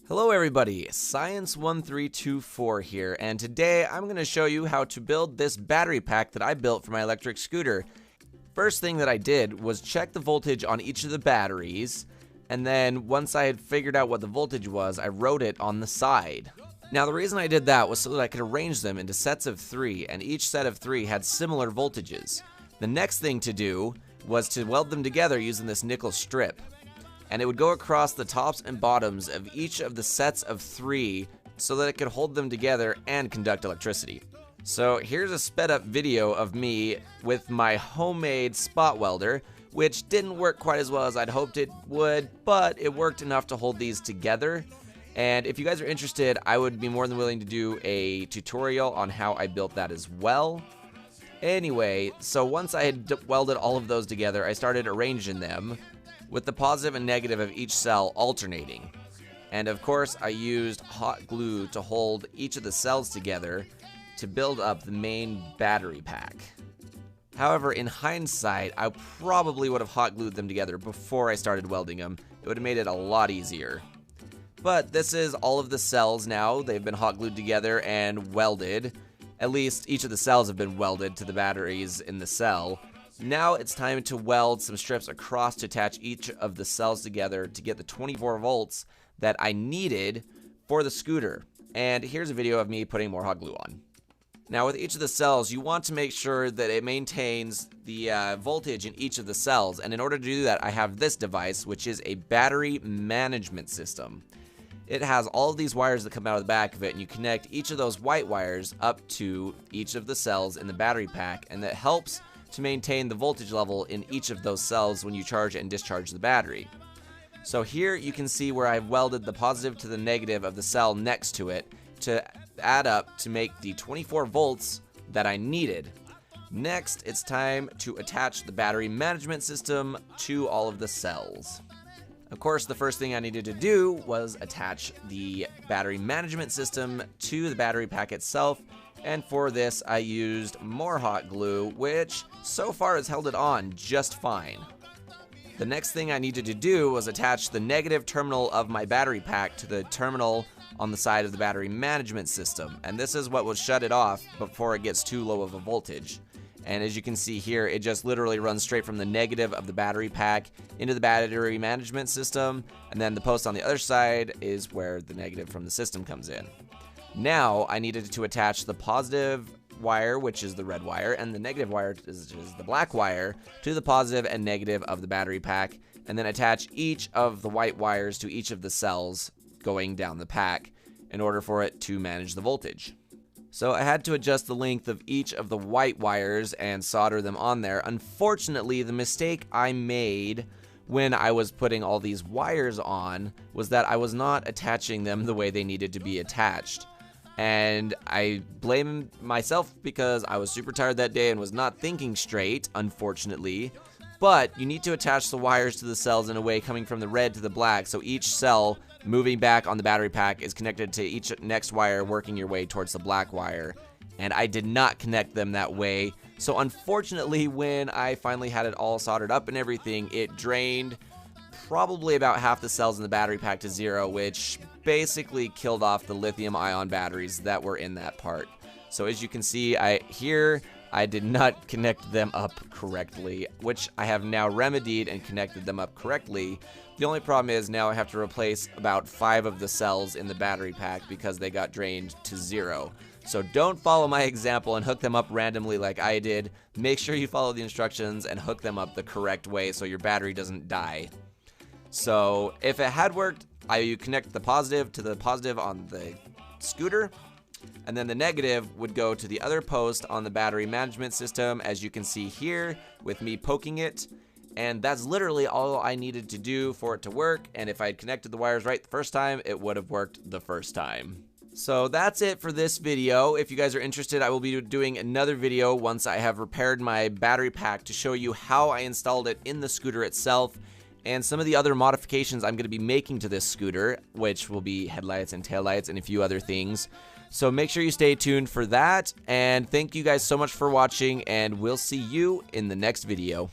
Hello everybody, Science1324 here, and today I'm going to show you how to build this battery pack that I built for my electric scooter. First thing that I did was check the voltage on each of the batteries, and then once I had figured out what the voltage was, I wrote it on the side. Now the reason I did that was so that I could arrange them into sets of 3, and each set of 3 had similar voltages. The next thing to do was to weld them together using this nickel strip. And it would go across the tops and bottoms of each of the sets of 3 so that it could hold them together and conduct electricity. So here's a sped up video of me with my homemade spot welder, which didn't work quite as well as I'd hoped it would, but it worked enough to hold these together. And if you guys are interested, I would be more than willing to do a tutorial on how I built that as well. Anyway, so once I had welded all of those together, I started arranging them with the positive and negative of each cell alternating. And of course, I used hot glue to hold each of the cells together to build up the main battery pack. However, in hindsight, I probably would have hot glued them together before I started welding them. It would have made it a lot easier. But this is all of the cells now. They've been hot glued together and welded. At least each of the cells have been welded to the batteries in the cell. Now it's time to weld some strips across to attach each of the cells together to get the 24 volts that I needed for the scooter. And here's a video of me putting more hot glue on. Now with each of the cells, you want to make sure that it maintains the voltage in each of the cells. And in order to do that, I have this device, which is a battery management system. It has all of these wires that come out of the back of it, and you connect each of those white wires up to each of the cells in the battery pack, and that helps to maintain the voltage level in each of those cells when you charge and discharge the battery. So here you can see where I've welded the positive to the negative of the cell next to it to add up to make the 24 volts that I needed. Next, it's time to attach the battery management system to all of the cells. Of course, the first thing I needed to do was attach the battery management system to the battery pack itself, and for this I used more hot glue, which so far has held it on just fine. The next thing I needed to do was attach the negative terminal of my battery pack to the terminal on the side of the battery management system, and this is what will shut it off before it gets too low of a voltage. And as you can see here, it just literally runs straight from the negative of the battery pack into the battery management system, and then the post on the other side is where the negative from the system comes in. Now I needed to attach the positive wire, which is the red wire, and the negative wire is the black wire, to the positive and negative of the battery pack, and then attach each of the white wires to each of the cells going down the pack in order for it to manage the voltage. So I had to adjust the length of each of the white wires and solder them on there. Unfortunately, the mistake I made when I was putting all these wires on was that I was not attaching them the way they needed to be attached. And I blame myself because I was super tired that day and was not thinking straight, unfortunately. But you need to attach the wires to the cells in a way coming from the red to the black, so each cell moving back on the battery pack is connected to each next wire working your way towards the black wire. And I did not connect them that way. So unfortunately, when I finally had it all soldered up and everything, it drained probably about half the cells in the battery pack to zero, which basically killed off the lithium ion batteries that were in that part. So as you can see, I did not connect them up correctly, which I have now remedied and connected them up correctly. The only problem is now I have to replace about 5 of the cells in the battery pack because they got drained to zero. So don't follow my example and hook them up randomly like I did. Make sure you follow the instructions and hook them up the correct way so your battery doesn't die. So if it had worked, I connect the positive to the positive on the scooter, and then the negative would go to the other post on the battery management system, as you can see here with me poking it. And that's literally all I needed to do for it to work, and if I had connected the wires right the first time, it would have worked the first time. So that's it for this video. If you guys are interested, I will be doing another video once I have repaired my battery pack to show you how I installed it in the scooter itself, and some of the other modifications I'm going to be making to this scooter, which will be headlights and taillights and a few other things. So make sure you stay tuned for that, and thank you guys so much for watching, and we'll see you in the next video.